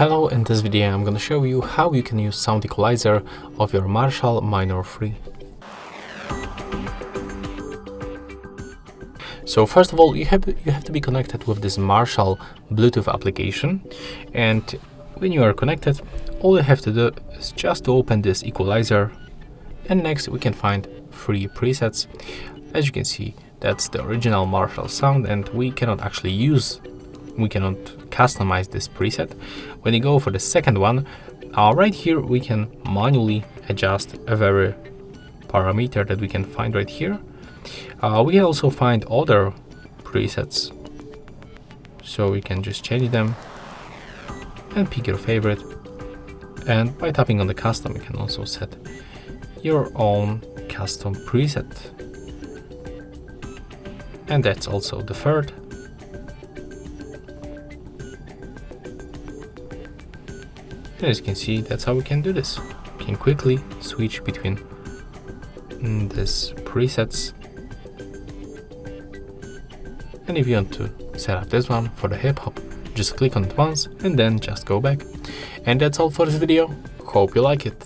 Hello, in this video I'm going to show you how you can use sound equalizer of your Marshall Minor 3. So first of all, you have to be connected with this Marshall Bluetooth application, and when you are connected, all you have to do is just to open this equalizer, and next we can find 3 presets. As you can see, that's the original Marshall sound, and we cannot customize this preset. When you go for the second one, right here we can manually adjust a very parameter that we can find right here. We can also find other presets, so we can just change them and pick your favorite, and by tapping on the custom you can also set your own custom preset. And that's also the third. And as you can see, that's how we can do this. We can quickly switch between these presets. And if you want to set up this one for the hip hop, just click on it once and then just go back. And that's all for this video. Hope you like it.